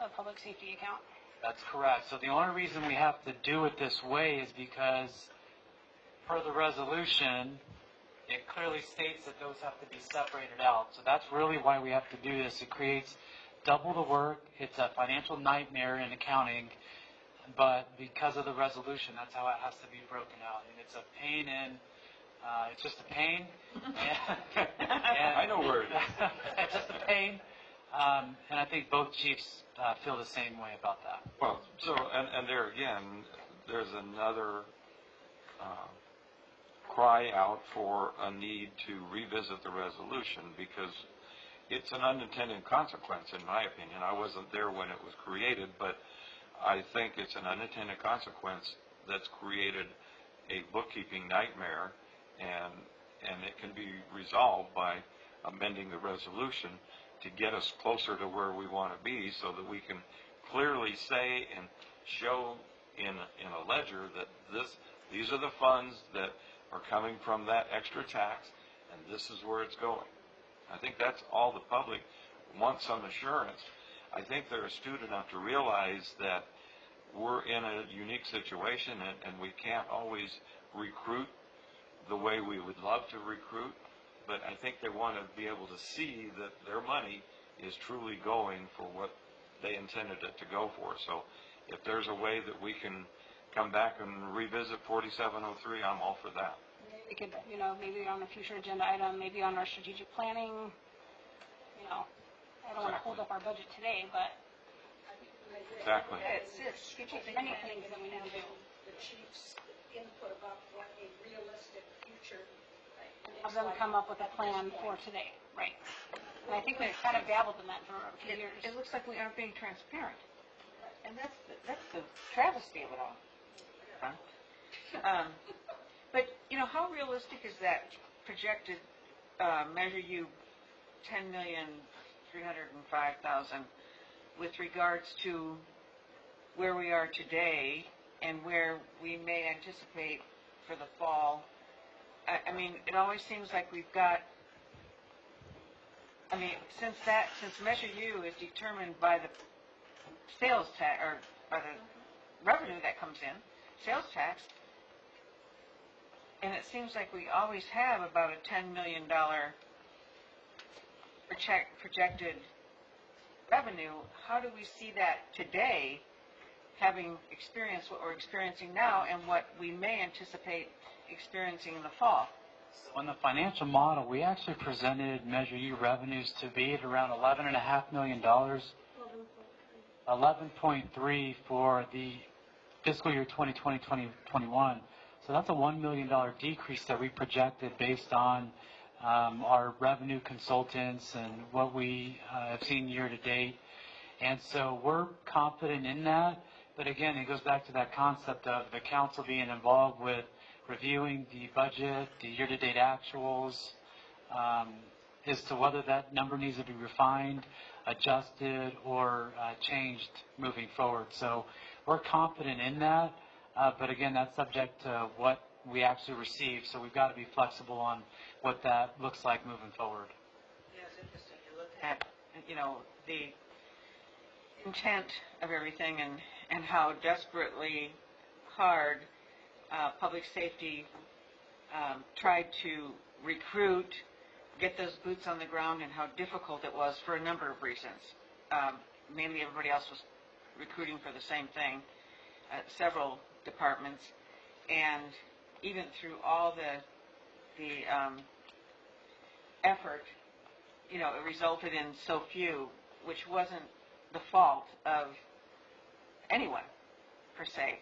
a public safety account. That's correct. So the only reason we have to do it this way is because per the resolution, it clearly states that those have to be separated out. So that's really why we have to do this. It creates double the work. It's a financial nightmare in accounting, but because of the resolution, that's how it has to be broken out. And it's a pain in, it's just a pain. And I know where it is. It's just a pain. And I think both chiefs feel the same way about that. Well, so, and there again, there's another cry out for a need to revisit the resolution because it's an unintended consequence, in my opinion. I wasn't there when it was created, but I think it's an unintended consequence that's created a bookkeeping nightmare, and it can be resolved by amending the resolution to get us closer to where we want to be so that we can clearly say and show in a ledger that these are the funds that are coming from that extra tax, and this is where it's going. I think that's all the public wants, some assurance. I think they're astute enough to realize that we're in a unique situation and we can't always recruit the way we would love to recruit, but I think they want to be able to see that their money is truly going for what they intended it to go for. So if there's a way that we can come back and revisit 4703, I'm all for that. We could, maybe on a future agenda item, maybe on our strategic planning, I don't want to hold up our budget today, but Exactly. It's many things that we need to do. the chief's input about what a realistic future. Have them come up with a plan for today, right? And I think we've kind of dabbled in that for a few years. It looks like we aren't being transparent, and that's the travesty of it all. Huh? But how realistic is that projected Measure U $10,305,000 with regards to where we are today and where we may anticipate for the fall? I mean, it always seems like we've got. I mean, since Measure U is determined by the sales tax or by the revenue that comes in, sales tax, and it seems like we always have about a $10 million projected revenue. How do we see that today, having experienced what we're experiencing now and what we may anticipate experiencing in the fall? So in the financial model, we actually presented Measure U revenues to be at around $11.5 million, 11.3 for the fiscal year 2020-2021. So that's a $1 million decrease that we projected based on our revenue consultants and what we have seen year to date. And so we're confident in that. But again, it goes back to that concept of the council being involved with reviewing the budget, the year-to-date actuals, as to whether that number needs to be refined, adjusted, or changed moving forward. So we're confident in that. But again, that's subject to what we actually receive. So we've got to be flexible on what that looks like moving forward. Yeah, it's interesting. You look at, the intent of everything and how desperately hard public safety tried to recruit, get those boots on the ground, and how difficult it was for a number of reasons. Mainly everybody else was recruiting for the same thing, several departments, and even through all the effort, it resulted in so few, which wasn't the fault of anyone, per se.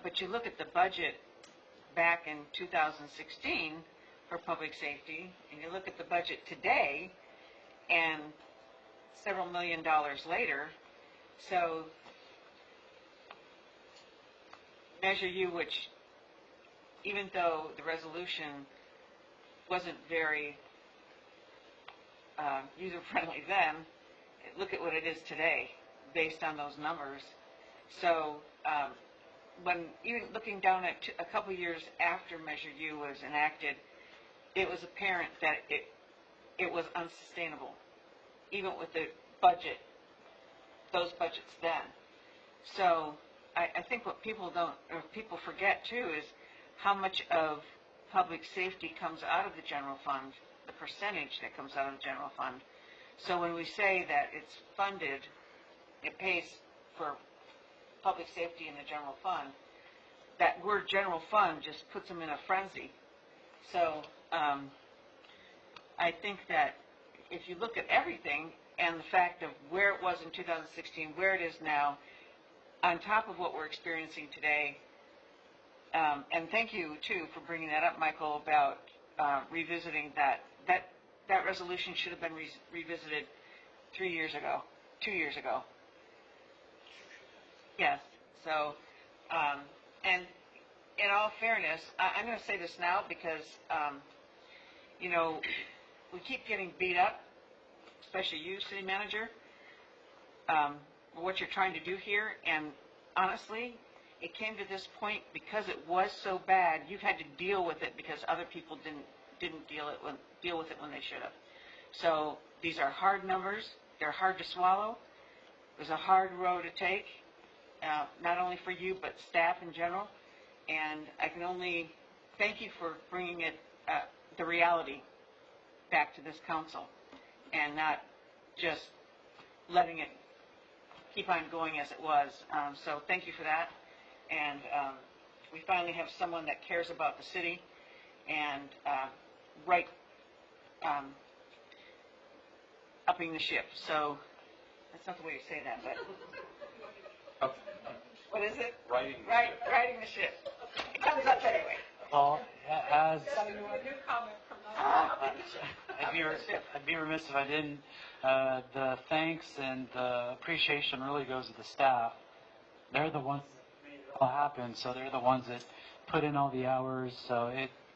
But you look at the budget back in 2016 for public safety, and you look at the budget today, and several $1 million later, so Measure U, which even though the resolution wasn't very user-friendly then, look at what it is today based on those numbers. So when even looking down at a couple years after Measure U was enacted, it was apparent that it was unsustainable, even with the budget those budgets then. So I think what people forget too is how much of public safety comes out of the general fund, the percentage that comes out of the general fund. So when we say that it's funded, it pays for public safety in the general fund, that word general fund just puts them in a frenzy. So I think that if you look at everything and the fact of where it was in 2016, where it is now, on top of what we're experiencing today, and thank you too for bringing that up, Michael, about revisiting that resolution should have been revisited 2 years ago. Yes. So, and in all fairness, I'm going to say this now because, we keep getting beat up, especially you, city manager, for what you're trying to do here. And honestly, it came to this point because it was so bad. You've had to deal with it because other people didn't deal with it when they should have. So these are hard numbers. They're hard to swallow. It was a hard road to take, not only for you but staff in general. And I can only thank you for bringing it, the reality, back to this council, and not just letting it keep on going as it was. So thank you for that. And we finally have someone that cares about the city and upping the ship. So that's not the way you say that, but what is it? Righting the ship. It comes up anyway. Well, as A new comment from I'd be remiss if I didn't. The thanks and the appreciation really goes to the staff. They're the ones that made it all happen, so they're the ones that put in all the hours. So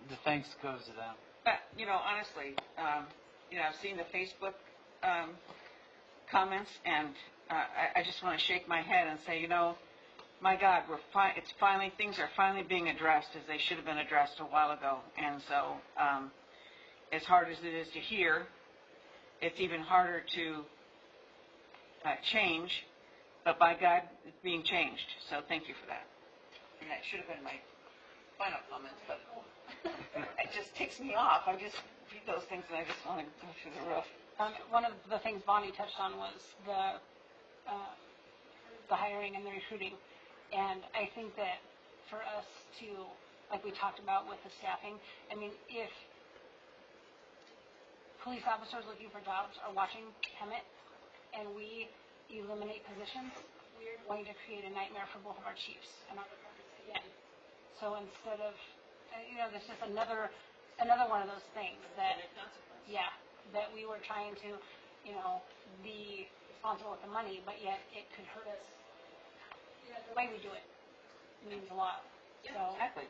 the thanks goes to them. But honestly, I've seen the Facebook comments, and I just want to shake my head and say, my God, things are finally being addressed as they should have been addressed a while ago. And so, as hard as it is to hear, it's even harder to change. But by God, it's being changed. So thank you for that. And that should have been my final comments, but it just ticks me off. I just read those things and I just want to go through the roof. One of the things Bonnie touched on was the hiring and the recruiting. And I think that for us to, like we talked about with the staffing, I mean, if police officers looking for jobs are watching Hemet and we eliminate positions, we're going to create a nightmare for both of our chiefs and our departments again. So instead of, this is another one of those things that, that we were trying to, be responsible with the money, but yet it could hurt us. The way we do it means a lot. Yeah, so, exactly.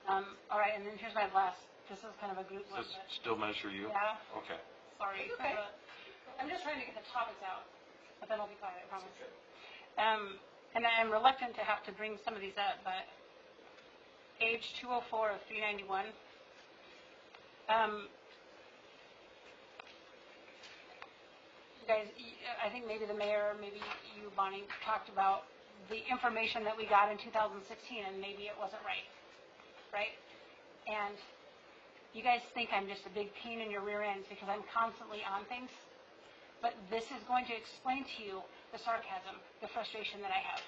All right, and then here's my last. This is kind of a group one. Does it still measure you? Yeah. Okay. Sorry. Okay. I'm just trying to get the topics out, but then I'll be quiet, I promise. And I'm reluctant to have to bring some of these up, but page 204 of 391. You guys, I think maybe the mayor, maybe you, Bonnie, talked about the information that we got in 2016, and maybe it wasn't right? And you guys think I'm just a big pain in your rear ends because I'm constantly on things, but this is going to explain to you the sarcasm, the frustration that I have.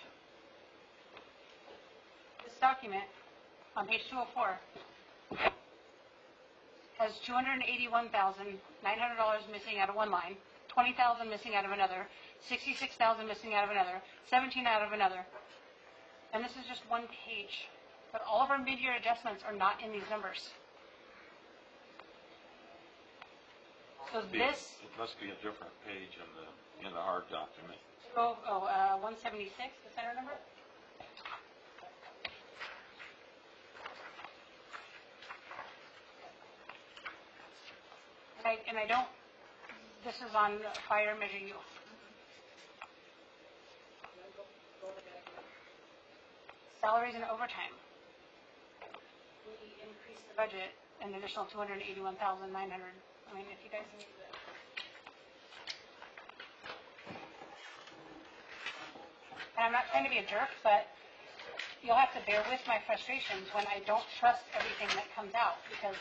This document on page 204 has $281,900 missing out of one line, $20,000 missing out of another, $66,000 missing out of another, $17,000 out of another. And this is just one page. But all of our mid-year adjustments are not in these numbers. So this... It must be a different page in the hard document. 176, the center number? And I don't... This is on fire measure U. Salaries and overtime. We increased the budget an additional $281,900. I mean, if you guys need I'm not trying to be a jerk, but you'll have to bear with my frustrations when I don't trust everything that comes out, because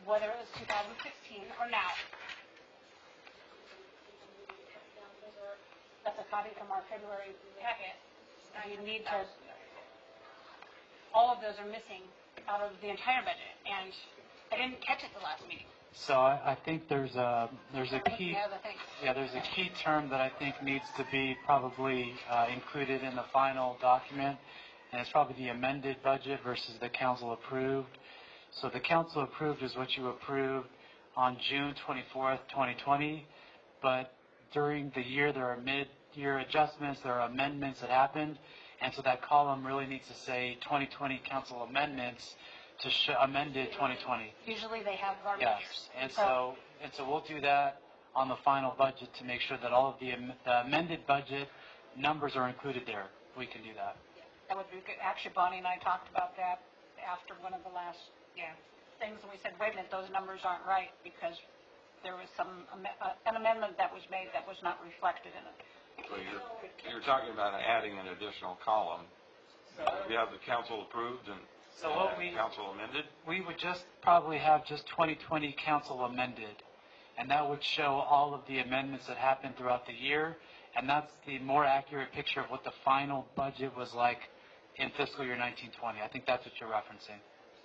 whether it was 2016 or now, that's a copy from our February packet. You need to, all of those are missing out of the entire budget, and I didn't catch it the last meeting. So I think there's a key, The other thing. yeah, there's a key term that I think needs to be probably included in the final document, and it's probably the amended budget versus the council approved. So the council approved is what you approved on June 24th, 2020, but during the year there are mid-year adjustments, there are amendments that happened, and so that column really needs to say 2020 council amendments to amended 2020. Usually they have our Yes, measures. and so we'll do that on the final budget to make sure that all of the amended budget numbers are included there. We can do that. That would be good. Actually, Bonnie and I talked about that after one of the last things, and we said, wait a minute, those numbers aren't right, because there was an amendment that was made that was not reflected in it. So you're talking about adding an additional column. You have the council approved and So what we council amended? we would just probably have just 2020 council amended, and that would show all of the amendments that happened throughout the year, and that's the more accurate picture of what the final budget was like in fiscal year 1920. I think that's what you're referencing.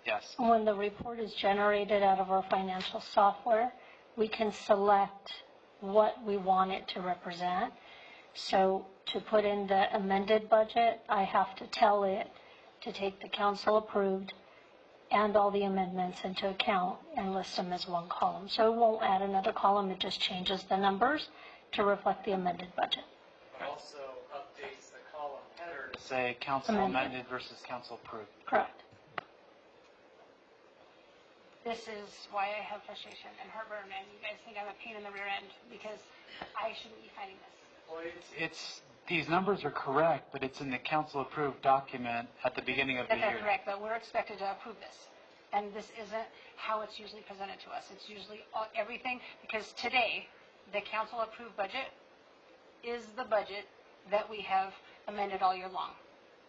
Yes. When the report is generated out of our financial software, we can select what we want it to represent. So to put in the amended budget, I have to tell it to take the council approved and all the amendments into account and list them as one column. So it won't add another column, it just changes the numbers to reflect the amended budget. It also updates the column header to say council amended versus council approved. Correct. This is why I have frustration and heartburn, and you guys think I'm a pain in the rear end, because I shouldn't be fighting this. Well, it's these numbers are correct, but it's in the council approved document at the beginning of the year. That's correct, but we're expected to approve this. And this isn't how it's usually presented to us. It's usually everything, because today, the council approved budget is the budget that we have amended all year long.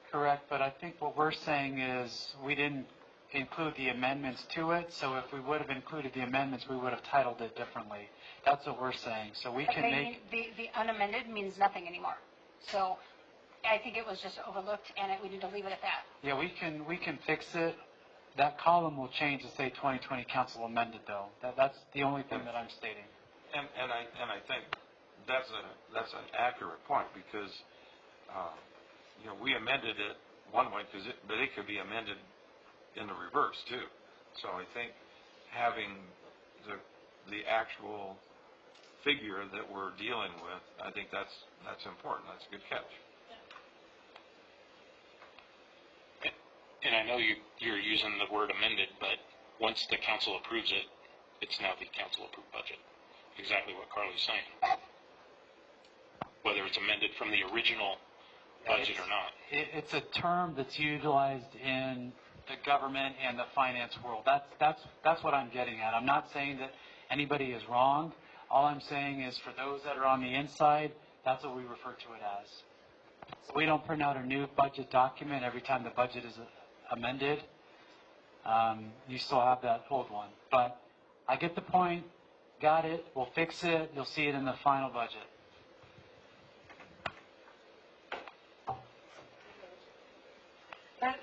Correct, but I think what we're saying is we didn't include the amendments to it, so if we would have included the amendments, we would have titled it differently. That's what we're saying. So we can make... The unamended means nothing anymore. So I think it was just overlooked, and we need to leave it at that. Yeah, we can fix it. That column will change to say 2020 council amended, though. That's the only thing that I'm stating. And I think that's an accurate point, because we amended it one way, but it could be amended in the reverse too. So I think having the actual figure that we're dealing with, I think that's important. That's a good catch. And I know you're using the word amended, but once the council approves it, it's now the council approved budget. Exactly what Carly's saying. Whether it's amended from the original budget or not. It's a term that's utilized in the government and the finance world. That's what I'm getting at. I'm not saying that anybody is wrong. All I'm saying is for those that are on the inside, that's what we refer to it as. So we don't print out a new budget document every time the budget is amended. You still have that old one. But I get the point. Got it. We'll fix it. You'll see it in the final budget.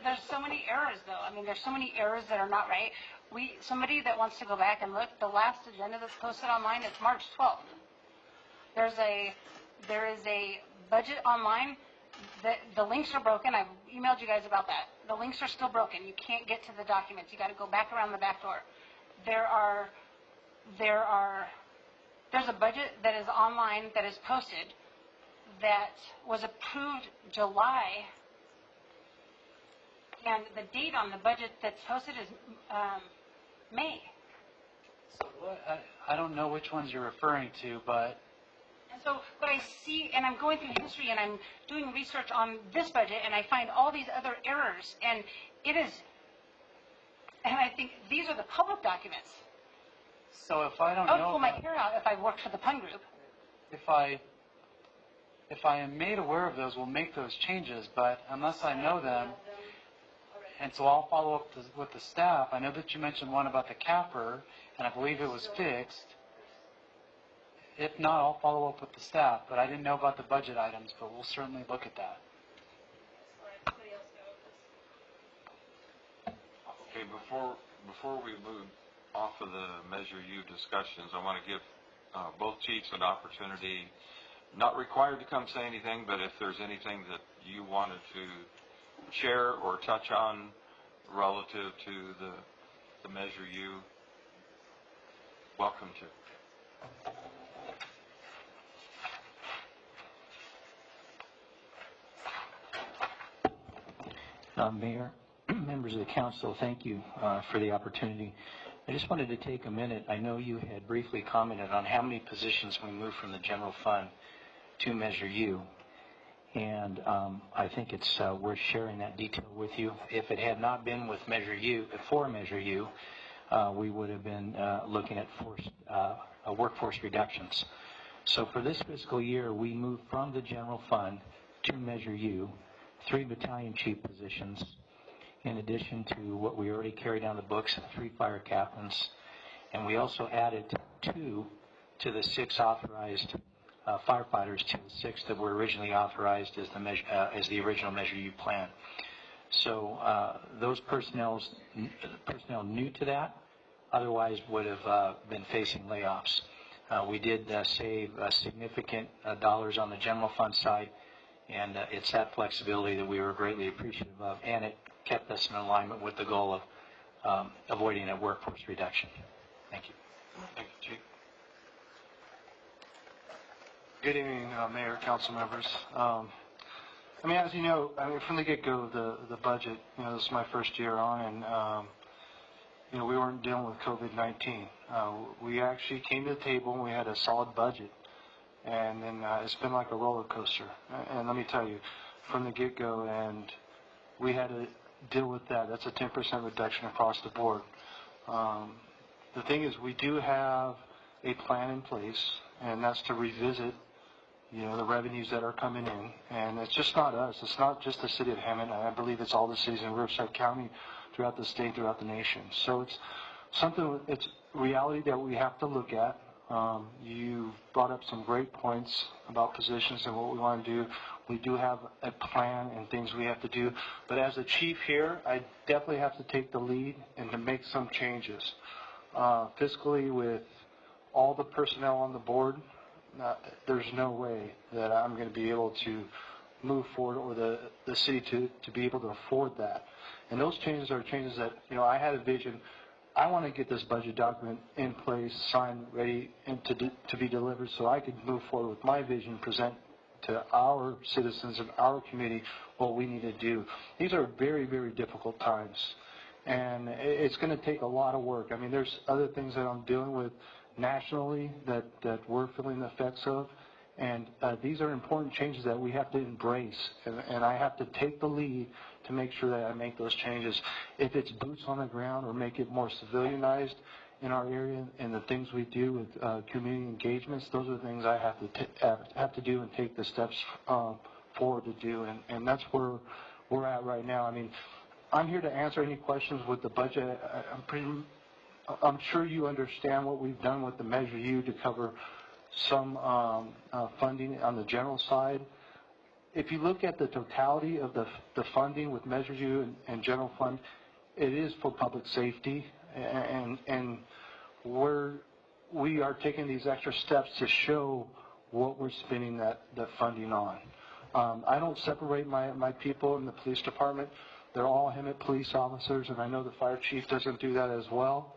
There's so many errors, though. I mean, there's so many errors that are not right. Somebody that wants to go back and look, the last agenda that's posted online, it's March 12th. There is a budget online. The links are broken. I've emailed you guys about that. The links are still broken. You can't get to the documents. You got to go back around the back door. There's a budget that is online that is posted that was approved July. And the date on the budget that's posted is May. So I don't know which ones you're referring to, but... And so what I see, and I'm going through history, and I'm doing research on this budget, and I find all these other errors, and I think these are the public documents. So if I don't I would know... pull my hair out if I worked for the pun group. If I if I am made aware of those, we'll make those changes, but unless I know them, and so I'll follow up with the staff. I know that you mentioned one about the capper, and I believe it was fixed. If not, I'll follow up with the staff, but I didn't know about the budget items, but we'll certainly look at that. Okay, before we move off of the Measure U discussions, I want to give both chiefs an opportunity, not required to come say anything, but if there's anything that you wanted to share or touch on relative to the Measure U, welcome to. Mayor, members of the council, thank you for the opportunity. I just wanted to take a minute. I know you had briefly commented on how many positions we moved from the general fund to Measure U, and I think it's worth sharing that detail with you. If it had not been with Measure U, for Measure U, we would have been looking at workforce reductions. So for this fiscal year, we moved from the general fund to Measure U, 3 battalion chief positions, in addition to what we already carried on the books, 3 fire captains, and we also added 2 to the 6 authorized firefighters to the 6 that were originally authorized as the original Measure U plan. So those personnel new to that otherwise would have been facing layoffs. We did save significant dollars on the general fund side, and it's that flexibility that we were greatly appreciative of, and it kept us in alignment with the goal of avoiding a workforce reduction. Thank you. Thank you, Chief. Good evening, Mayor, council members. As you know, from the get-go, the budget, this is my first year on, and we weren't dealing with COVID-19. We actually came to the table and we had a solid budget. And then it's been like a roller coaster. And let me tell you, from the get-go, and we had to deal with that. That's a 10% reduction across the board. The thing is, we do have a plan in place, and that's to revisit, the revenues that are coming in. And it's just not us. It's not just the city of Hammond. I believe it's all the cities in Riverside County, throughout the state, throughout the nation. So it's it's reality that we have to look at. You brought up some great points about positions and what we want to do. We do have a plan and things we have to do. But as a chief here, I definitely have to take the lead and to make some changes. Fiscally, with all the personnel on the board, there's no way that I'm going to be able to move forward, or the city to be able to afford that. And those changes are changes that, I had a vision. I want to get this budget document in place, signed, ready, and to be delivered, so I could move forward with my vision, present to our citizens and our community what we need to do. These are very, very difficult times, and it's going to take a lot of work. There's other things that I'm dealing with nationally that we're feeling the effects of, and these are important changes that we have to embrace, and I have to take the lead to make sure that I make those changes. If it's boots on the ground or make it more civilianized in our area and the things we do with community engagements, those are the things I have to do and take the steps forward to do, and that's where we're at right now. I'm here to answer any questions with the budget. I'm sure you understand what we've done with the Measure U to cover some funding on the general side. If you look at the totality of the funding with Measure U and general fund, it is for public safety, and we are taking these extra steps to show what we're spending that funding on. I don't separate my people in the police department. They're all Hemet police officers, and I know the fire chief doesn't do that as well.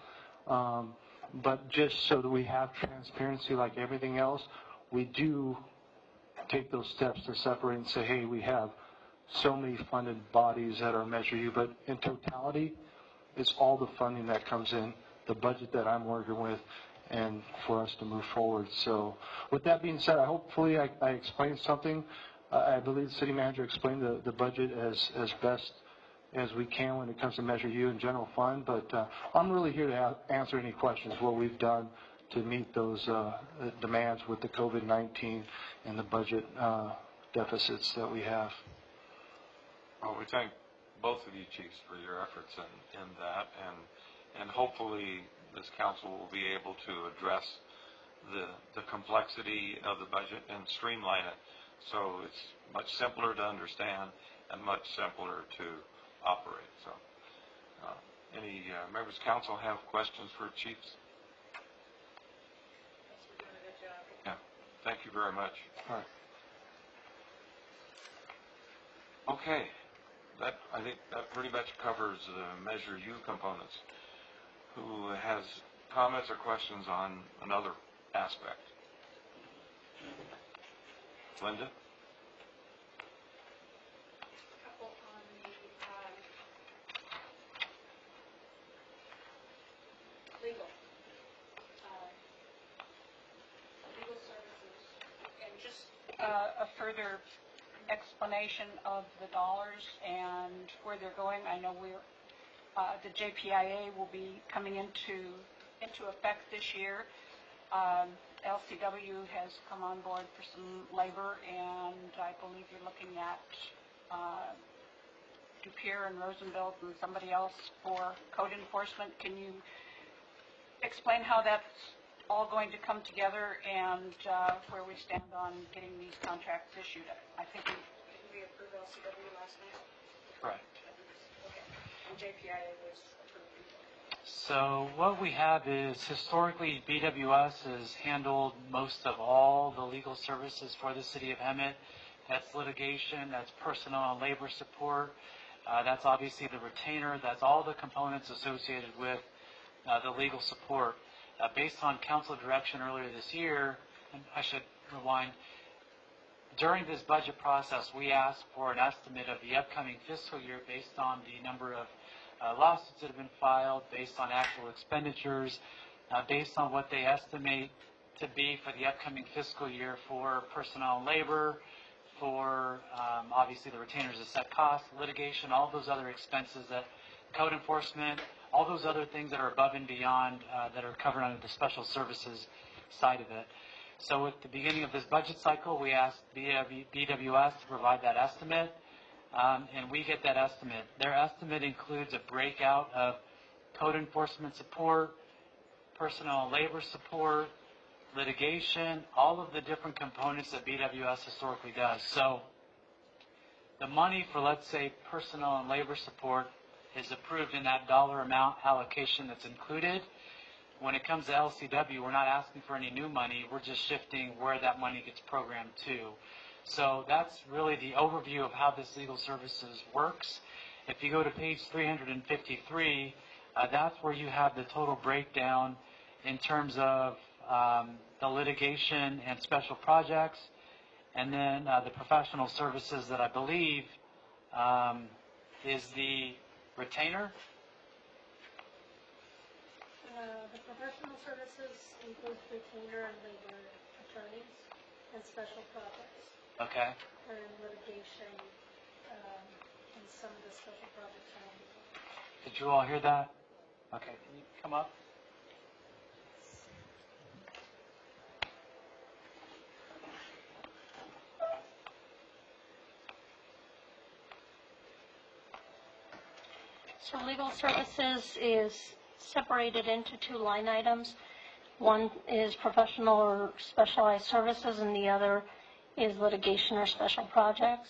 But just so that we have transparency like everything else, we do take those steps to separate and say, hey, we have so many funded bodies that are Measure U, but in totality, it's all the funding that comes in, the budget that I'm working with, and for us to move forward. So with that being said, hopefully I explained something. I believe the city manager explained the budget as best as we can when it comes to Measure U and general fund, but I'm really here to answer any questions, what we've done to meet those demands with the COVID-19 and the budget deficits that we have. Well, we thank both of you chiefs for your efforts in that, and hopefully this council will be able to address the complexity of the budget and streamline it so it's much simpler to understand and much simpler to operate. So, any members of council have questions for chiefs? Yeah, thank you very much. All right. Okay, I think that pretty much covers the Measure U components. Who has comments or questions on another aspect? Linda? Couple on the legal services. And just a further explanation of the dollars and where they're going. I know the JPIA will be coming into effect this year. LCW has come on board for some labor, and I believe you're looking at Dupier and Rosenfeld and somebody else for code enforcement. Can you explain how that's all going to come together and where we stand on getting these contracts issued? I think We approved LCW last night. Right. Okay. And JPIA was approved before. So what we have is historically BWS has handled most of all the legal services for the city of Hemet. That's litigation, that's personnel and labor support, that's obviously the retainer, that's all the components associated with the legal support. Based on council direction earlier this year, and I should rewind, during this budget process we asked for an estimate of the upcoming fiscal year based on the number of lawsuits that have been filed, based on actual expenditures, based on what they estimate to be for the upcoming fiscal year for personnel and labor, for obviously the retainers of set costs, litigation, all those other expenses, that code enforcement, all those other things that are above and beyond that are covered under the special services side of it. So at the beginning of this budget cycle, we asked BWS to provide that estimate. And we get that estimate. Their estimate includes a breakout of code enforcement support, personnel and labor support, litigation, all of the different components that BWS historically does. So the money for, let's say, personnel and labor support is approved in that dollar amount allocation that's included. When it comes to LCW, we're not asking for any new money. We're just shifting where that money gets programmed to. So that's really the overview of how this legal services works. If you go to page 353, that's where you have the total breakdown in terms of the litigation and special projects, and then the professional services that I believe is the retainer. The professional services includes retainer and labor attorneys and special projects. Okay. And litigation, and some of the special projects are on the Did you all hear that? Okay, can you come up? So legal services is separated into two line items. One is professional or specialized services, and the other is litigation or special projects.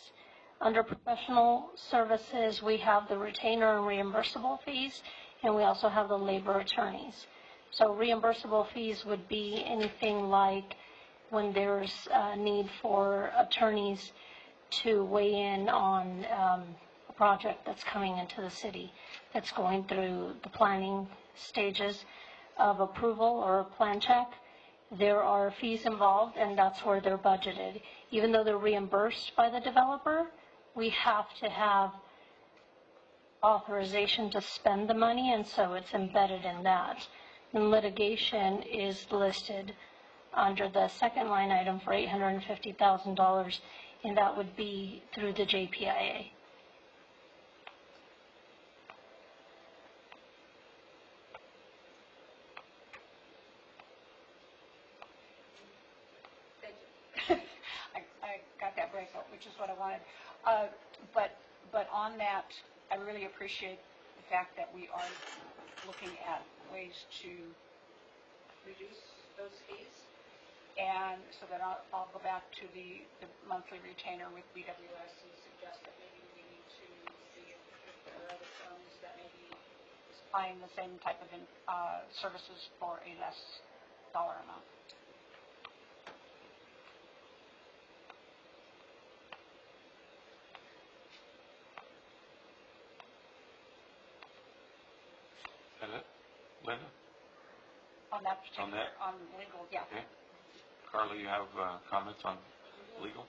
Under professional services, we have the retainer and reimbursable fees, and we also have the labor attorneys. So reimbursable fees would be anything like when there's a need for attorneys to weigh in on a project that's coming into the city, that's going through the planning stages of approval or plan check. There are fees involved, and that's where they're budgeted. Even though they're reimbursed by the developer, we have to have authorization to spend the money, and so it's embedded in that. And litigation is listed under the second line item for $850,000, and that would be through the JPIA. just what I wanted. But on that, I really appreciate the fact that we are looking at ways to reduce those fees. And so then I'll go back to the monthly retainer with BWS and suggest that maybe we need to see if there are other firms that may be supplying the same type of services for a less dollar amount. Is that it, Linda? On that particular, On that? on legal, yeah. Okay. Carly, you have comments on legal?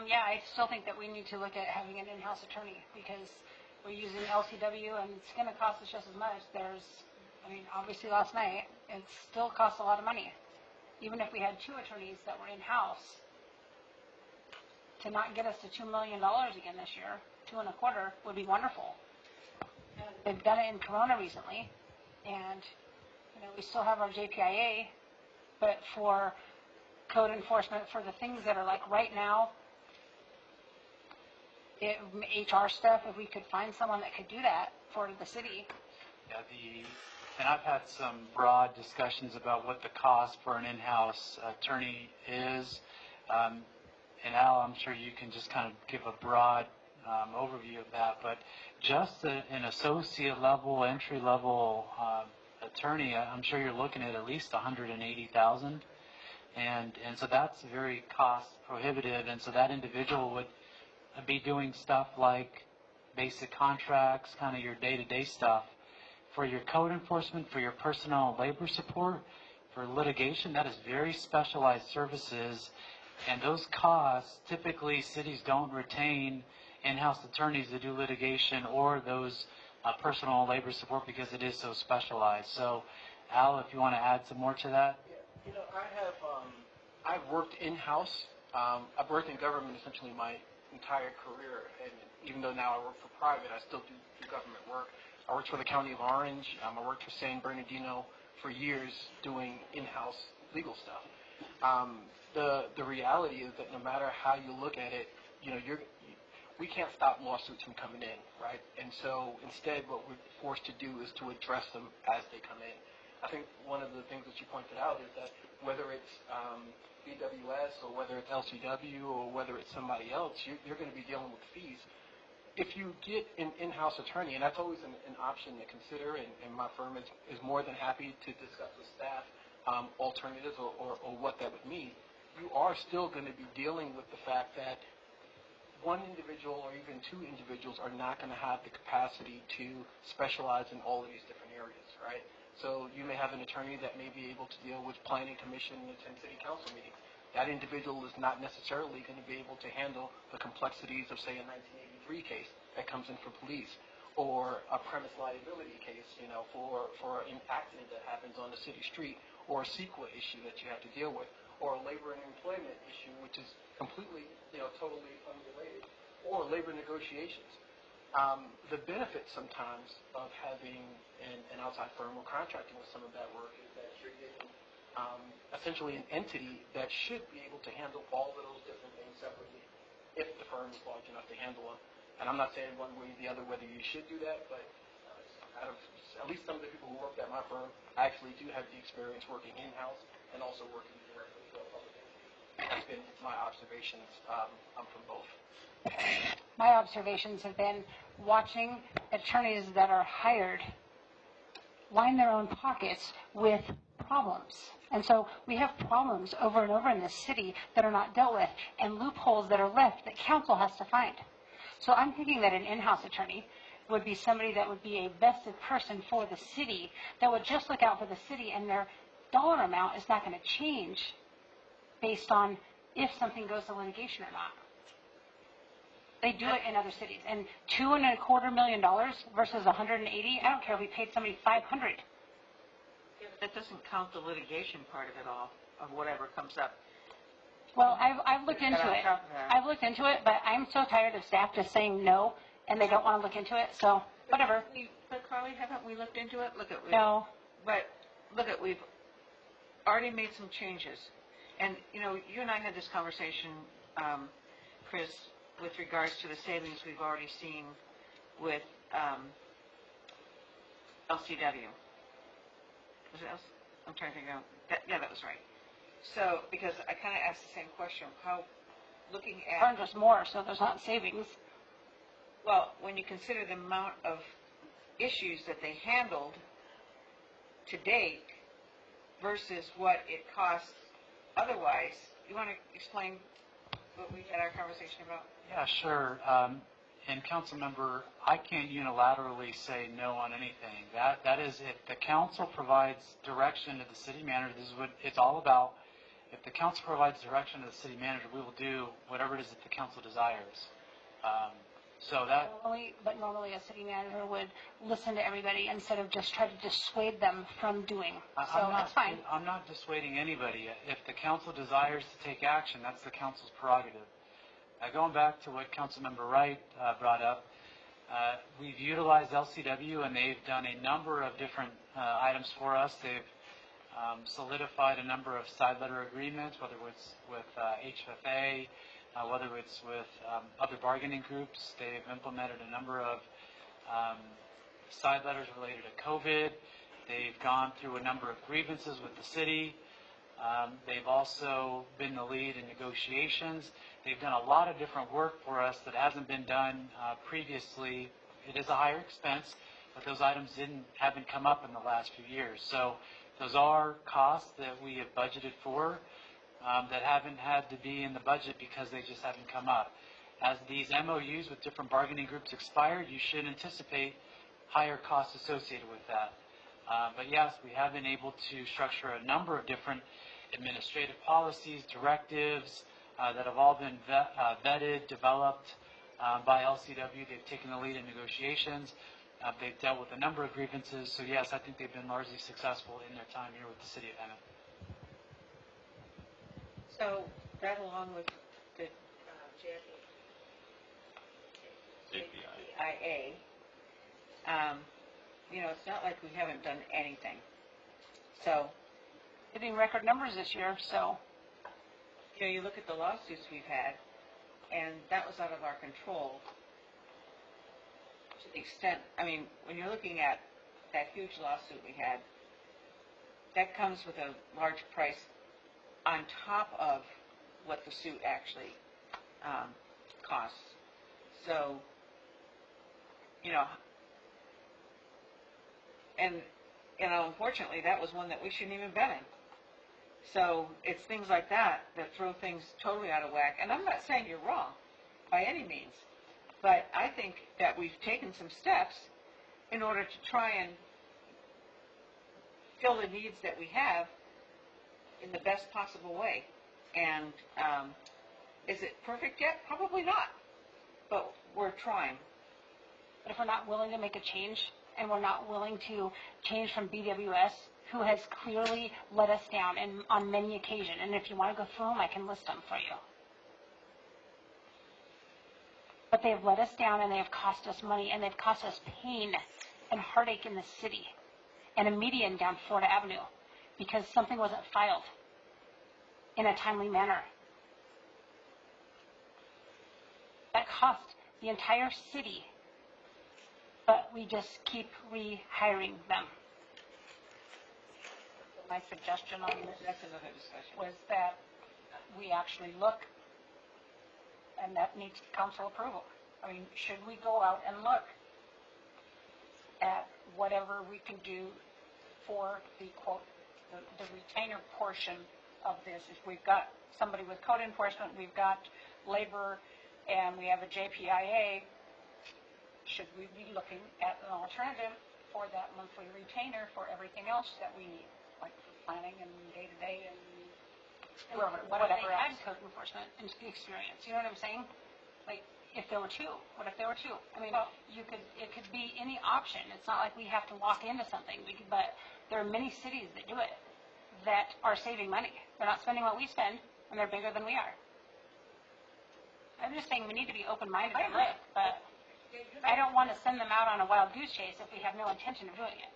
Yeah, I still think that we need to look at having an in-house attorney because we're using LCW and it's going to cost us just as much. Obviously last night, it still costs a lot of money. Even if we had 2 attorneys that were in-house, to not get us to $2 million again this year, 2.25 would be wonderful. And they've done it in Corona recently, and we still have our JPIA, but for code enforcement, for the things that are like right now, HR stuff, if we could find someone that could do that for the city. Yeah, and I've had some broad discussions about what the cost for an in-house attorney is. And Al, I'm sure you can just kind of give a broad overview of that. But just an associate level, entry level attorney, I'm sure you're looking at least $180,000, and so that's very cost prohibitive. And so that individual would be doing stuff like basic contracts, kind of your day-to-day stuff. For your code enforcement, for your personnel and labor support, for litigation, that is very specialized services, and those costs, typically cities don't retain in-house attorneys to do litigation or those personal and labor support because it is so specialized. So, Al, if you want to add some more to that. Yeah, I've worked in-house. I've worked in government essentially my entire career, and even though now I work for private, I still do government work. I worked for the County of Orange. I worked for San Bernardino for years doing in-house legal stuff. The reality is that no matter how you look at it, we can't stop lawsuits from coming in, right? And so instead, what we're forced to do is to address them as they come in. I think one of the things that you pointed out is that whether it's BWS or whether it's LCW or whether it's somebody else, you're going to be dealing with fees. If you get an in-house attorney, and that's always an option to consider, and my firm is more than happy to discuss with staff alternatives or what that would mean, you are still going to be dealing with the fact that one individual or even 2 individuals are not going to have the capacity to specialize in all of these different areas, right? So you may have an attorney that may be able to deal with planning commission and attend city council meetings. That individual is not necessarily going to be able to handle the complexities of, say, a 1983 case that comes in for police, or a premise liability case, for an accident that happens on the city street, or a CEQA issue that you have to deal with, or a labor and employment issue, which is completely, totally unrelated, or labor negotiations. The benefit sometimes of having an outside firm or contracting with some of that work is that you're getting essentially an entity that should be able to handle all of those different things separately if the firm is large enough to handle them. And I'm not saying one way or the other whether you should do that, but out of at least some of the people who worked at my firm, I actually do have the experience working in-house and also working directly for a public entity. That's been my observations. I'm from both. My observations have been watching attorneys that are hired line their own pockets with problems. And so we have problems over and over in this city that are not dealt with, and loopholes that are left that council has to find. So I'm thinking that an in-house attorney would be somebody that would be a vested person for the city that would just look out for the city, and their dollar amount is not going to change based on if something goes to litigation or not. They do it in other cities. And $2.25 million versus 180, I don't care if we paid somebody 500. That doesn't count the litigation part of it all, of whatever comes up. Well, I've looked into it. I've looked into it, but I'm so tired of staff just saying no, and they don't want to look into it, so whatever. But Carly, haven't we looked into it? No. But we've already made some changes. And, you and I had this conversation Chris, with regards to the savings we've already seen with LCW. Was it I'm trying to figure out. Yeah, that was right. So, because I kind of asked the same question, how, looking at, Earned us more, so there's not savings. well, when you consider the amount of issues that they handled to date versus what it costs otherwise, you want to explain what we had our conversation about? Yeah, sure. And council member, I can't unilaterally say no on anything. That is, if the council provides direction to the city manager, this is what it's all about. If the council provides direction to the city manager, we will do whatever it is that the council desires. So that, Normally a city manager would listen to everybody instead of just try to dissuade them from doing. So that's fine. I'm not dissuading anybody. If the council desires to take action, that's the council's prerogative. Going back to what Councilmember Wright brought up, we've utilized LCW and they've done a number of different items for us. They've solidified a number of side letter agreements, whether it's with HFA, whether it's with other bargaining groups. They've implemented a number of side letters related to COVID. They've gone through a number of grievances with the city. They've also been the lead in negotiations. They've done a lot of different work for us that hasn't been done previously. It is a higher expense, but those items haven't come up in the last few years. So those are costs that we have budgeted for that haven't had to be in the budget because they just haven't come up. As these MOUs with different bargaining groups expire, you should anticipate higher costs associated with that. But yes, we have been able to structure a number of different administrative policies, directives that have all been vetted, developed by LCW. They've taken the lead in negotiations. They've dealt with a number of grievances. So yes, I think they've been largely successful in their time here with the city of Emmett. So that along with the JPIA, it's not like we haven't done anything. So, Hitting record numbers this year, so. you look at the lawsuits we've had, and that was out of our control to the extent, when you're looking at that huge lawsuit we had, that comes with a large price on top of what the suit actually costs. So, and unfortunately, that was one that we shouldn't even been in. So it's things like that that throw things totally out of whack. And I'm not saying you're wrong by any means, but I think that we've taken some steps in order to try and fill the needs that we have in the best possible way. And is it perfect yet? Probably not, but we're trying. But if we're not willing to make a change, and we're not willing to change from BWS, who has clearly let us down on many occasions, and if you want to go through them, I can list them for you. But they have let us down, and they have cost us money, and they've cost us pain and heartache in the city, and a median down Florida Avenue, because something wasn't filed in a timely manner. That cost the entire city, but we just keep rehiring them. My suggestion on this was that we actually look, and that needs council approval. Should we go out and look at whatever we can do for the quote, the retainer portion of this? If we've got somebody with code enforcement, we've got labor, and we have a JPIA, should we be looking at an alternative for that monthly retainer for everything else that we need, like planning and day-to-day and whatever else? Code enforcement and experience, you know what I'm saying? Like, if there were two, what if there were two? It could be any option. It's not like we have to walk into something, but there are many cities that do it that are saving money. They're not spending what we spend, and they're bigger than we are. I'm just saying we need to be open-minded and look, but I don't want to send them out on a wild goose chase if we have no intention of doing it.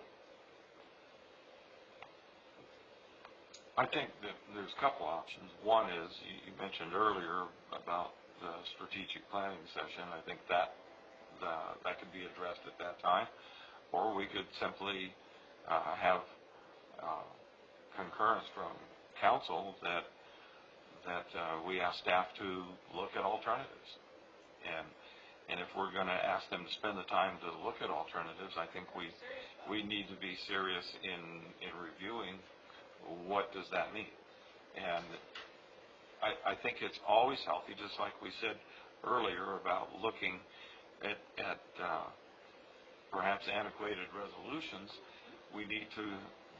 I think that there's a couple options. One is, you mentioned earlier about the strategic planning session. I think that could be addressed at that time, or we could simply have concurrence from council that we ask staff to look at alternatives. And if we're going to ask them to spend the time to look at alternatives, I think we need to be serious in reviewing what does that mean. And I think it's always healthy, just like we said earlier about looking at perhaps antiquated resolutions. We need to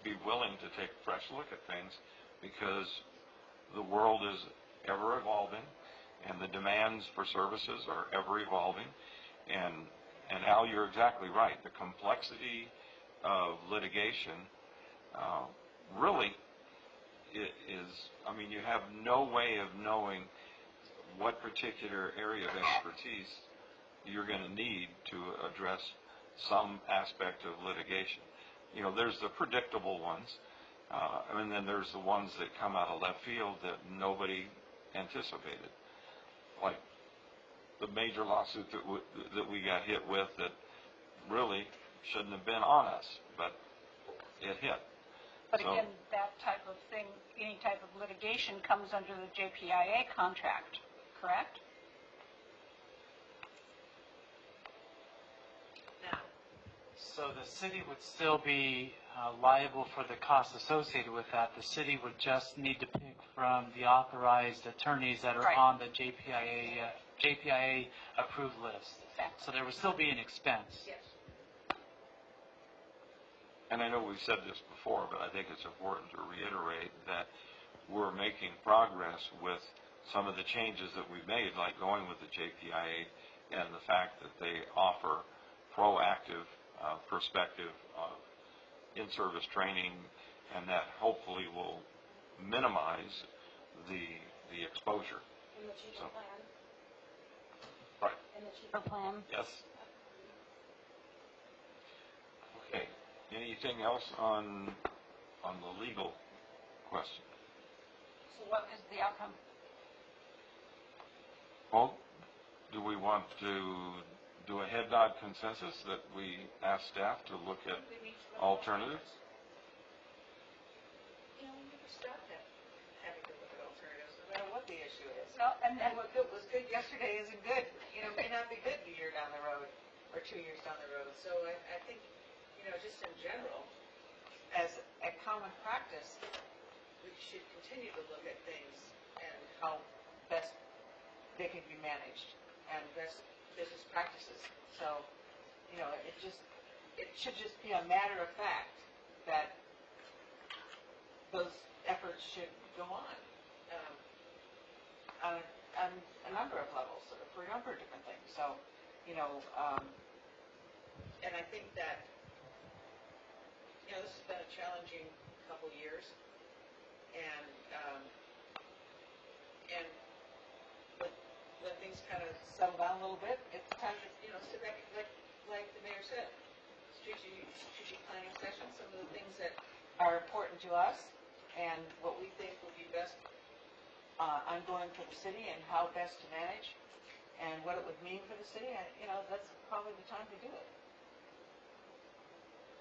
be willing to take a fresh look at things because the world is ever evolving and the demands for services are ever evolving. And Al, you're exactly right. The complexity of litigation really is, I mean, you have no way of knowing what particular area of expertise you're going to need to address some aspect of litigation. You know, there's the predictable ones, and then there's the ones that come out of left field that nobody anticipated, like the major lawsuit that we got hit with that really shouldn't have been on us, but it hit. But again, that type of thing, any type of litigation comes under the JPIA contract, correct? So the city would still be liable for the costs associated with that. The city would just need to pick from the authorized attorneys that are Right. on the JPIA approved list. Exactly. So there would still be an expense. Yes. And I know we've said this before, but I think it's important to reiterate that we're making progress with some of the changes that we've made, like going with the JPIA and the fact that they offer proactive perspective of in-service training, and that hopefully will minimize the exposure. In the cheaper plan. Right. In the cheaper plan. Yes. Okay. Anything else on the legal question? So what is the outcome? Well, do we want to do a head nod consensus that we ask staff to look at alternatives? You know, we never stopped having to look at alternatives, no matter what the issue is. No, and And what was good yesterday isn't good, you know, may not be good a year down the road, or 2 years down the road. So I think, you know, just in general, as a common practice, we should continue to look at things and how best they can be managed, and best business practices. So, you know, it should just be a matter of fact that those efforts should go on a number of levels for a number of different things. So, you know, and I think that, you know, this has been a challenging couple years, and when things kind of settle down a little bit, it's time to, you know, sit back, like the mayor said, strategic planning sessions, some of the things that are important to us, and what we think will be best ongoing for the city, and how best to manage, and what it would mean for the city. You know, that's probably the time to do it.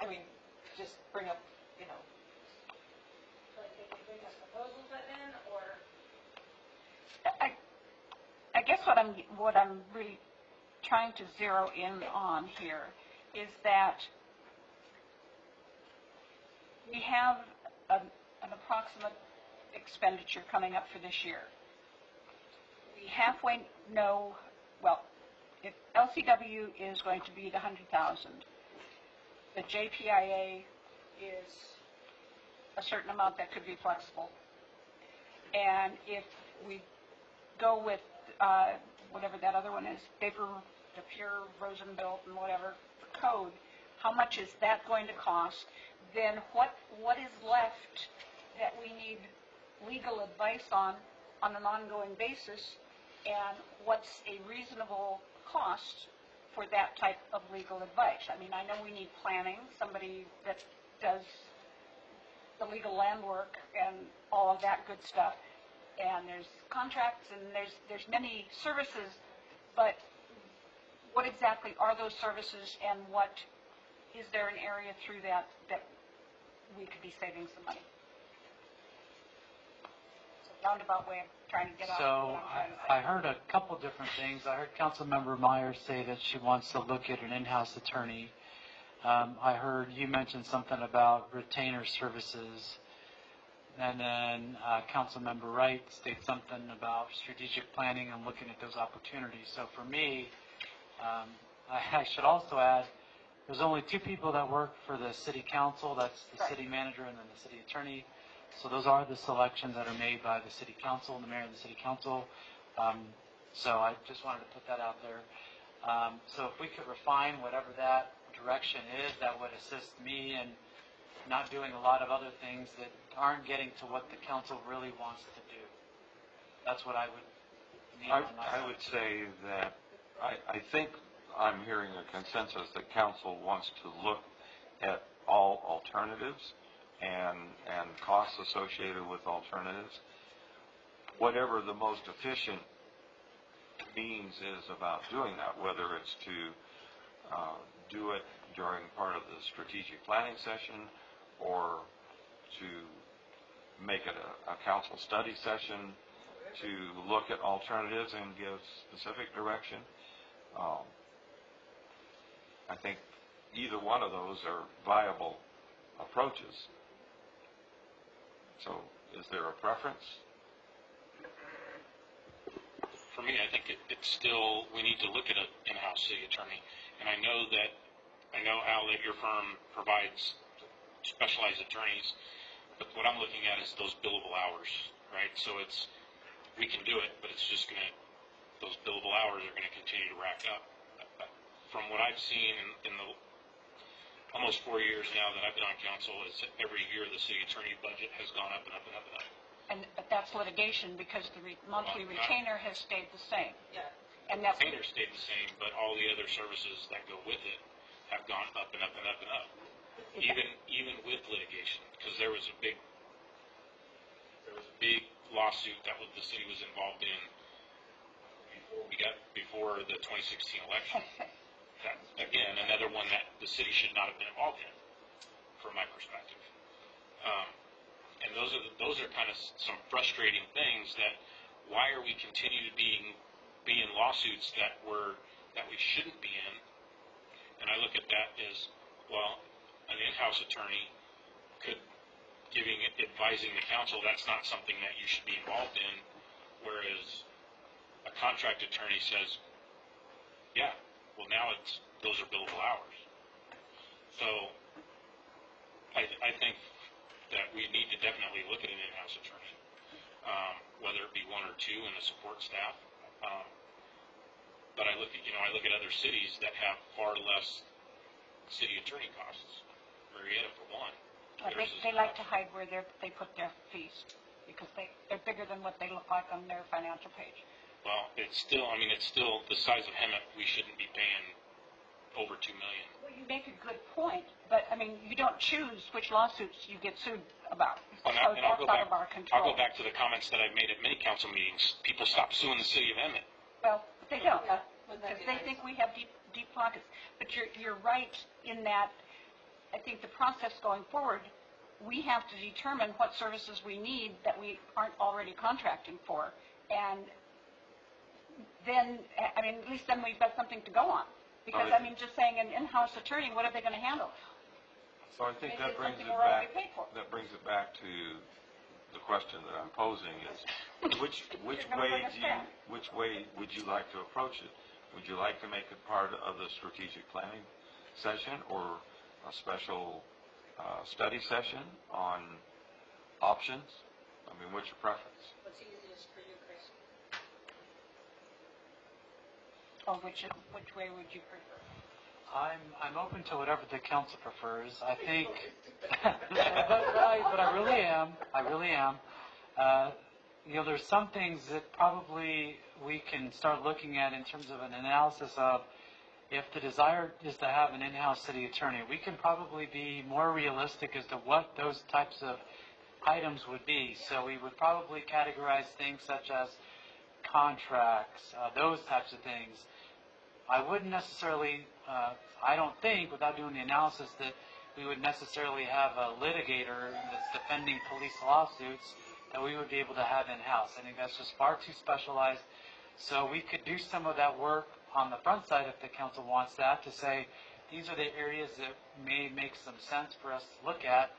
I mean, just bring up, you know. Like they can bring us proposals then, or? I guess what I'm really trying to zero in on here is that we have an approximate expenditure coming up for this year. We halfway know, well, if LCW is going to be the 100,000, the JPIA is a certain amount that could be flexible. And if we go with whatever that other one is, the pure Rosenbuilt and whatever code, how much is that going to cost? Then what is left that we need legal advice on an ongoing basis, and what's a reasonable cost for that type of legal advice? I mean, I know we need planning, somebody that does the legal land work and all of that good stuff, and there's contracts, and there's many services, but what exactly are those services, and what, is there an area through that we could be saving some money? It's a roundabout way of trying to get out. So what I'm trying to say. I heard a couple different things. I heard Councilmember Myers say that she wants to look at an in-house attorney. I heard you mention something about retainer services. And then Councilmember Wright stated something about strategic planning and looking at those opportunities. So for me, I should also add, there's only two people that work for the city council. That's the city manager and then the city attorney. So those are the selections that are made by the city council and the mayor of the city council. So I just wanted to put that out there. So if we could refine whatever that direction is, that would assist me in not doing a lot of other things that aren't getting to what the council really wants to do. That's what I would need on my side. I would say that I think I'm hearing a consensus that council wants to look at all alternatives and costs associated with alternatives. Whatever the most efficient means is about doing that, whether it's to do it during part of the strategic planning session or to make it a council study session to look at alternatives and give specific direction. I think either one of those are viable approaches. So is there a preference? For me, I think it's still, we need to look at an in-house city attorney. And I know, Al, that your firm provides specialized attorneys, but what I'm looking at is those billable hours, right? So we can do it, but it's just those billable hours are going to continue to rack up. From what I've seen in the almost 4 years now that I've been on council, is every year the city attorney budget has gone up and up and up and up. But that's litigation because the monthly retainer has stayed the same. Yeah. And that's Retainer stayed the same, but all the other services that go with it have gone up and up and up and up. Even with litigation, because there was a big lawsuit that the city was involved in before the 2016 election. That, again, another one that the city should not have been involved in, from my perspective. And those are kind of some frustrating things. That why are we continue to be in lawsuits that we shouldn't be in? And I look at that as, well, an in-house attorney advising the council, that's not something that you should be involved in, whereas a contract attorney says, yeah, well, now those are billable hours. So I think that we need to definitely look at an in-house attorney, whether it be one or two in the support staff. But I look at other cities that have far less city attorney costs. Marietta, for one. they like to hide where they put their fees because they're bigger than what they look like on their financial page. Well, it's still the size of Hemet. We shouldn't be paying over $2 million. Well, you make a good point, but I mean, you don't choose which lawsuits you get sued about. Well, and I'll go back. Out of our control. I'll go back to the comments that I've made at many council meetings. People stop suing the city of Hemet. Well, they don't, because they think we have deep pockets. But you're right in that. I think the process going forward, we have to determine what services we need that we aren't already contracting for, and then, I mean, at least then we've got something to go on. Because, I mean, just saying an in-house attorney, what are they going to handle? So I think that brings something we're already paid for. it back to the question that I'm posing is, which way would you like to approach it? Would you like to make it part of the strategic planning session or a special study session on options? I mean, what's your preference? What's easiest for you, Chris? Or which way would you prefer? I'm open to whatever the council prefers. I think, but I really am. There's some things that probably we can start looking at in terms of an analysis of if the desire is to have an in-house city attorney. We can probably be more realistic as to what those types of items would be. So we would probably categorize things such as contracts, those types of things. I wouldn't necessarily, I don't think, without doing the analysis, that we would necessarily have a litigator that's defending police lawsuits that we would be able to have in-house. I think that's just far too specialized. So we could do some of that work on the front side if the council wants that, to say these are the areas that may make some sense for us to look at,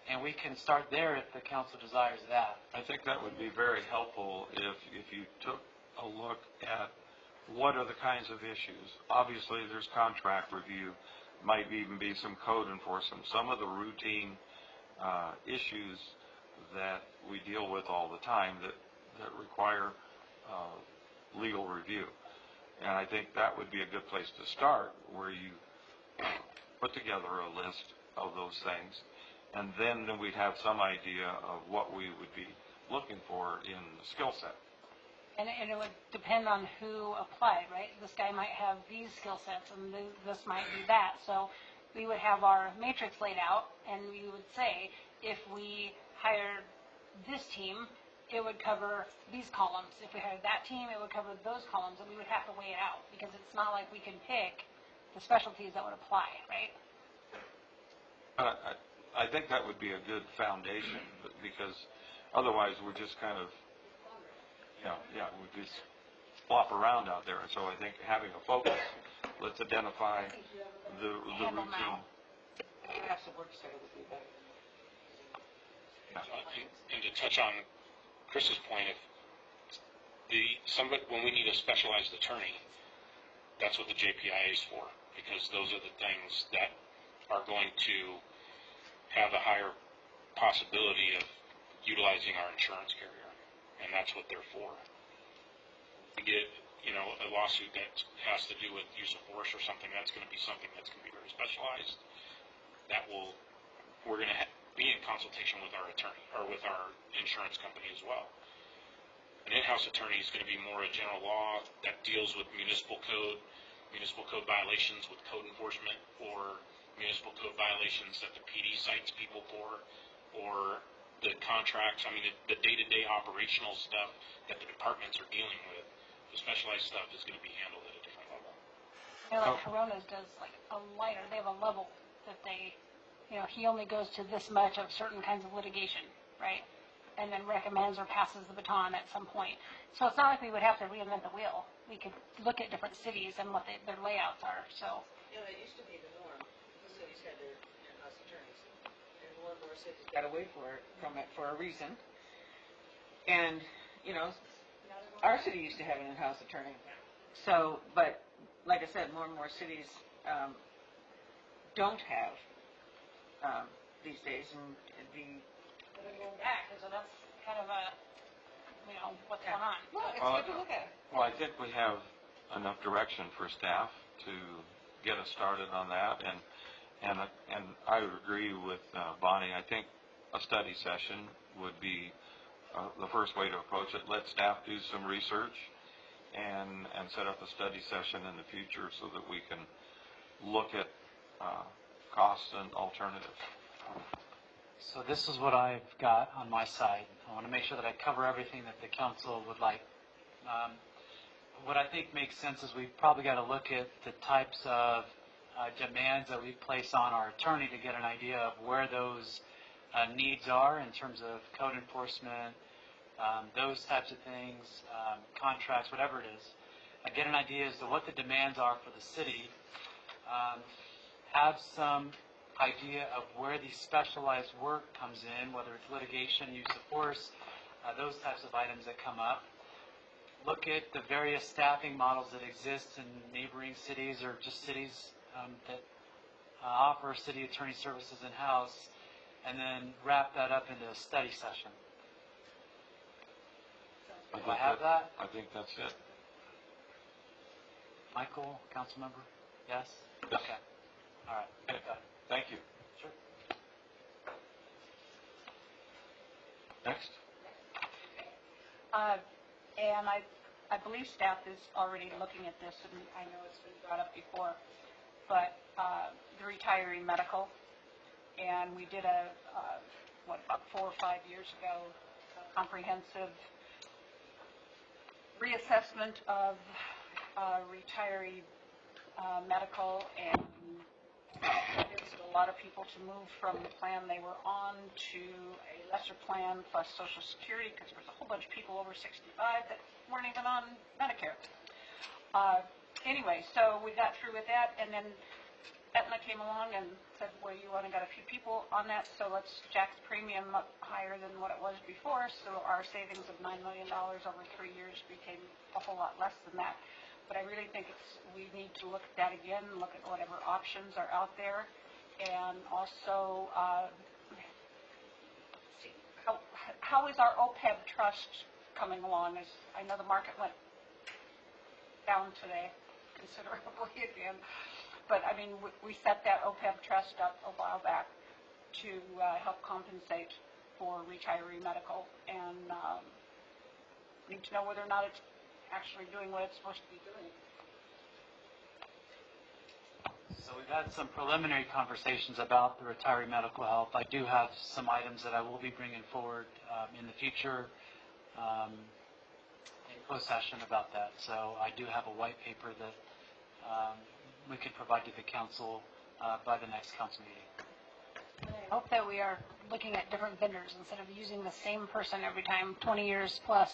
and we can start there if the council desires that. I think that would be very helpful if you took a look at what are the kinds of issues. Obviously, there's contract review, might even be some code enforcement, some of the routine issues that we deal with all the time that require legal review. And I think that would be a good place to start, where you put together a list of those things, and then we'd have some idea of what we would be looking for in the skill set. And it would depend on who applied, right? This guy might have these skill sets, and this might be that. So we would have our matrix laid out, and we would say, if we hired this team, it would cover these columns. If we hired that team, it would cover those columns, and we would have to weigh it out, because it's not like we can pick the specialties that would apply, right? I think that would be a good foundation, because otherwise we're just kind of, we just flop around out there. And so I think having a focus, let's identify the routine. Perhaps a work study would be better. And to touch on Chris's point, when we need a specialized attorney, that's what the JPIA is for, because those are the things that are going to have a higher possibility of utilizing our insurance carrier, and that's what they're for. To get, a lawsuit that has to do with use of force or something, that's going to be something that's going to be very specialized. We're going to be in consultation with our attorney, or with our insurance company as well. An in-house attorney is going to be more a general law that deals with municipal code violations with code enforcement, or municipal code violations that the PD cites people for, or the contracts, the day-to-day operational stuff that the departments are dealing with. The specialized stuff is going to be handled at a different level. Like Coronas does, like a lighter, they have a level that they, he only goes to this much of certain kinds of litigation, right? And then recommends or passes the baton at some point. So it's not like we would have to reinvent the wheel. We could look at different cities and what their layouts are, so. It used to be the norm. The cities had their in-house attorneys, and more and more cities got away from it for a reason. And, our city used to have an in-house attorney. So, but like I said, more and more cities don't have these days, and Going back, so that's kind of what's going on. Well, it's good to look at. Well, I think we have enough direction for staff to get us started on that, and I would agree with Bonnie. I think a study session would be the first way to approach it. Let staff do some research and set up a study session in the future so that we can look at costs and alternatives. So this is what I've got on my side. I want to make sure that I cover everything that the council would like. What I think makes sense is we've probably got to look at the types of demands that we place on our attorney to get an idea of where those needs are in terms of code enforcement, those types of things, contracts, whatever it is. Get an idea as to what the demands are for the city. Have some idea of where the specialized work comes in, whether it's litigation, use of force, those types of items that come up. Look at the various staffing models that exist in neighboring cities or just cities that offer city attorney services in-house, and then wrap that up into a study session. Do I have that? I think that's it. Michael, council member? Yes? Yes. Okay. All right. Okay. Got it. Thank you. Sure. Next. And I believe staff is already looking at this, and I know it's been brought up before, but the Retiree Medical, and we did a about 4 or 5 years ago, a comprehensive reassessment of retiree medical, and convinced a lot of people to move from the plan they were on to a lesser plan plus Social Security, because there's a whole bunch of people over 65 that weren't even on Medicare. Anyway, so we got through with that, and then Aetna came along and said, well, you only got a few people on that, so let's jack the premium up higher than what it was before. So our savings of $9 million over 3 years became a whole lot less than that. But I really think we need to look at that again, look at whatever options are out there, and also see how is our OPEB trust coming along? I know the market went down today considerably again. But, I mean, we set that OPEB trust up a while back to help compensate for retiree medical, and need to know whether or not it's actually doing what it's supposed to be doing. So we've had some preliminary conversations about the retiree medical health. I do have some items that I will be bringing forward in the future in closed session about that. So I do have a white paper that we can provide to the council by the next council meeting. I hope that we are looking at different vendors instead of using the same person every time. 20 years plus,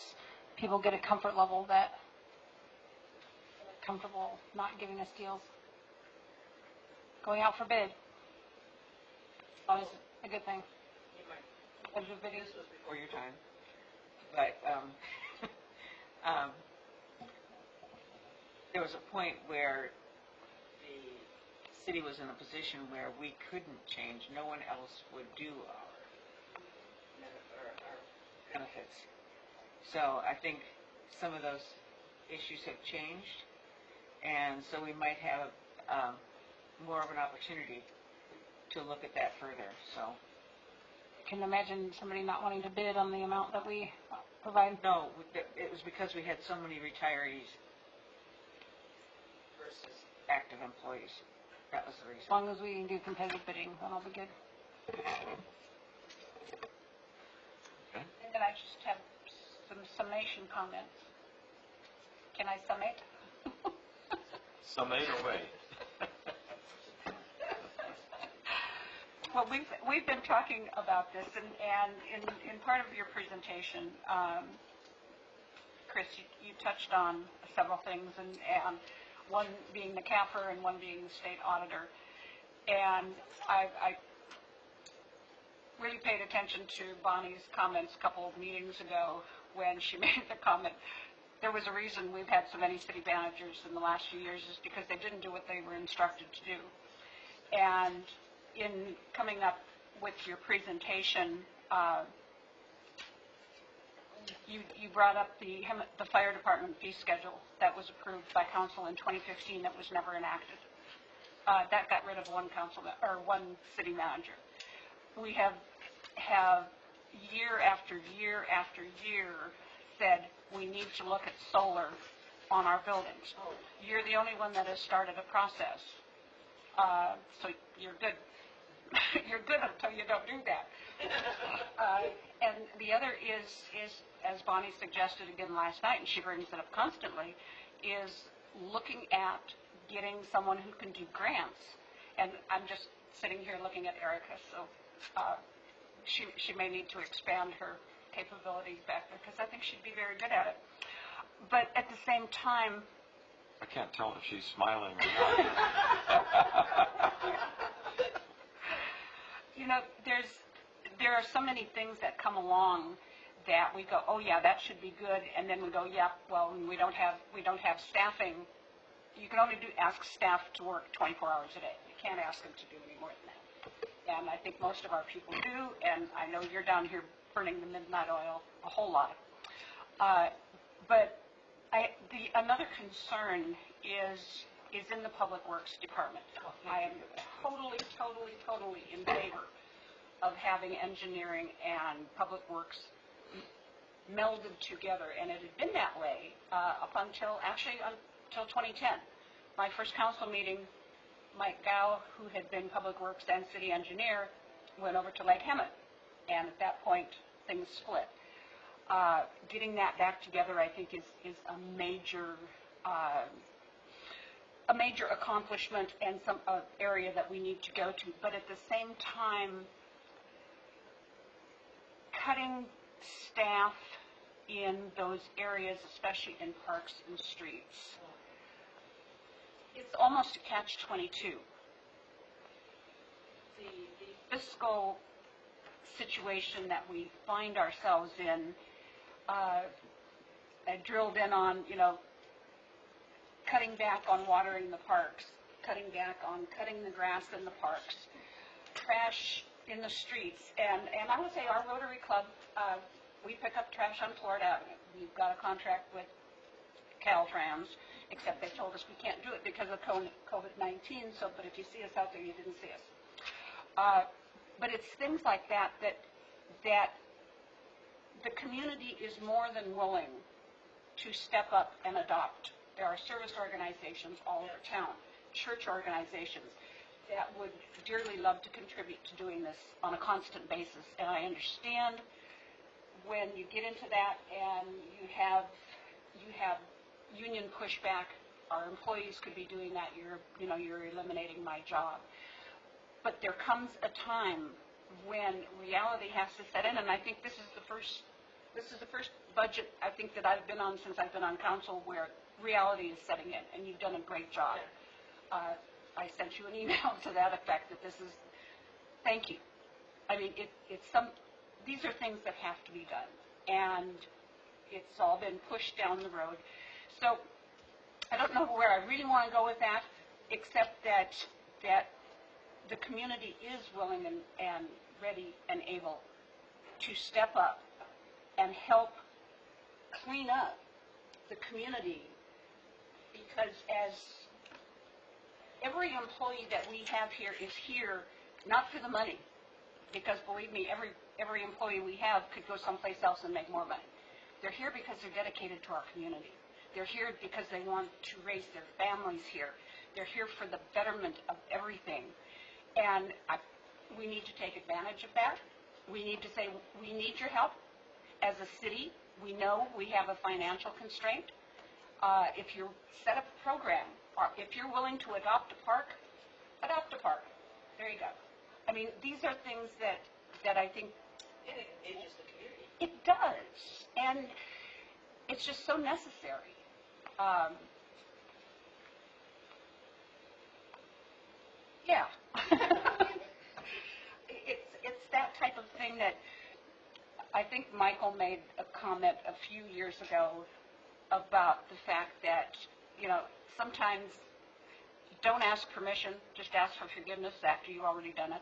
people get a comfort level that they're comfortable not giving us deals. Going out for bid, always a good thing. Competitive bidding. This was before your time, but there was a point where the city was in a position where we couldn't change. No one else would do our benefits. So I think some of those issues have changed, and so we might have more of an opportunity to look at that further. So I can imagine somebody not wanting to bid on the amount that we provide. no, it was because we had so many retirees versus active employees. That was the reason. As long as we can do competitive bidding, that'll be good. Okay. And then I just have some summation comments. Can I summate? Summate away. Well, we've been talking about this, and in part of your presentation, Chris, you touched on several things, and one being the CAFR and one being the state auditor. And I really paid attention to Bonnie's comments a couple of meetings ago when she made the comment, there was a reason we've had so many city managers in the last few years is because they didn't do what they were instructed to do. And in coming up with your presentation, you brought up the fire department fee schedule that was approved by council in 2015 that was never enacted. That got rid of one city manager. We have year after year after year said we need to look at solar on our buildings. You're the only one that has started a process. So you're good. You're good until you don't do that. And the other is, as Bonnie suggested again last night, and she brings it up constantly, is looking at getting someone who can do grants. And I'm just sitting here looking at Erica, so she may need to expand her capabilities back there, because I think she'd be very good at it. But at the same time, I can't tell if she's smiling or not. you know, there are so many things that come along that we go, oh yeah, that should be good, and then we go, yeah, well, we don't have staffing. You can only ask staff to work 24 hours a day. You can't ask them to do any more than that. And I think most of our people do, and I know you're down here burning the midnight oil a whole lot. But another concern is in the Public Works Department. I am totally in favor of having engineering and Public Works melded together, and it had been that way up until 2010. My first council meeting, Mike Gow, who had been Public Works and city engineer, went over to Lake Hemet and at that point, things split. Getting that back together, I think, is a major accomplishment and some area that we need to go to. But at the same time, cutting staff in those areas, especially in parks and streets, it's almost a catch-22. The fiscal situation that we find ourselves in, I drilled in on, cutting back on watering the parks, cutting back on cutting the grass in the parks, trash in the streets, and I would say our Rotary Club, we pick up trash on Florida Avenue. We've got a contract with Caltrans, except they told us we can't do it because of COVID-19, but if you see us out there, you didn't see us. But it's things like that the community is more than willing to step up and adopt. There are service organizations all over town, church organizations that would dearly love to contribute to doing this on a constant basis. And I understand when you get into that and you have union pushback, our employees could be doing that, you're eliminating my job. But there comes a time when reality has to set in, and I think this is the first budget I think that I've been on since I've been on council where reality is setting in, and you've done a great job. I sent you an email to that effect that this is, thank you. I mean, these are things that have to be done, and it's all been pushed down the road. So I don't know where I really want to go with that, except that the community is willing and ready and able to step up and help clean up the community, because as every employee that we have here is here not for the money, because believe me, every employee we have could go someplace else and make more money. They're here because they're dedicated to our community. They're here because they want to raise their families here. They're here for the betterment of everything. And we need to take advantage of that. We need to say, we need your help. As a city, we know we have a financial constraint. If you set up a program, or if you're willing to adopt a park, adopt a park. There you go. I mean, these are things that I think And it engages the community. it does, and it's just so necessary. Yeah. It's that type of thing that I think Michael made a comment a few years ago about the fact that, sometimes don't ask permission, just ask for forgiveness after you've already done it.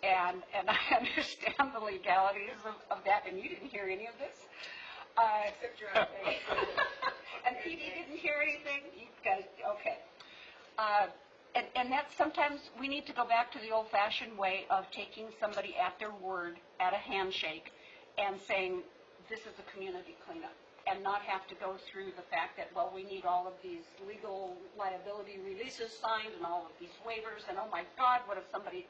And I understand the legalities of that, and you didn't hear any of this. Except you're on face. And PD didn't hear anything? You guys, okay. And that's sometimes we need to go back to the old-fashioned way of taking somebody at their word, at a handshake, and saying, this is a community cleanup, and not have to go through the fact that, well, we need all of these legal liability releases signed and all of these waivers, and oh my God, what if somebody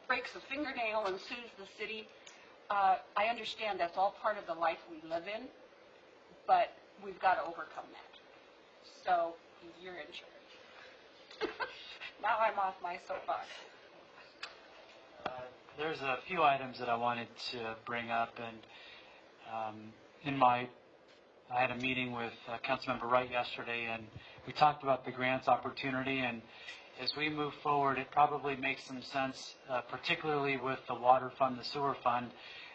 breaks a fingernail and sues the city? I understand that's all part of the life we live in, but we've got to overcome that. So you're in charge. Now I'm off my soapbox. There's a few items that I wanted to bring up, and I had a meeting with Councilmember Wright yesterday, and we talked about the grants opportunity, and as we move forward, it probably makes some sense, particularly with the water fund, the sewer fund.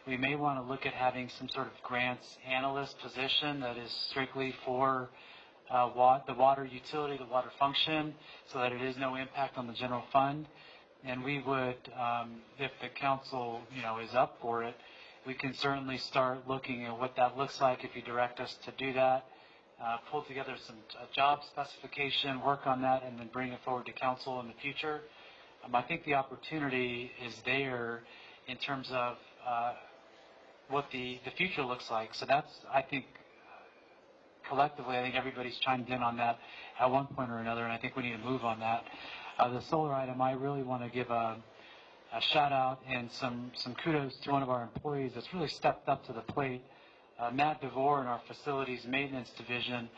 We may want to look at having some sort of grants analyst position that is strictly for the water utility, the water function, so that it is no impact on the general fund. And we would, if the council, is up for it, we can certainly start looking at what that looks like if you direct us to do that. Pull together some job specification, work on that, and then bring it forward to council in the future. I think the opportunity is there in terms of what the future looks like. So that's, I think, collectively, I think everybody's chimed in on that at one point or another, and I think we need to move on that. The solar item, I really want to give a a shout out and some kudos to one of our employees that's really stepped up to the plate. Matt DeVore in our facilities maintenance division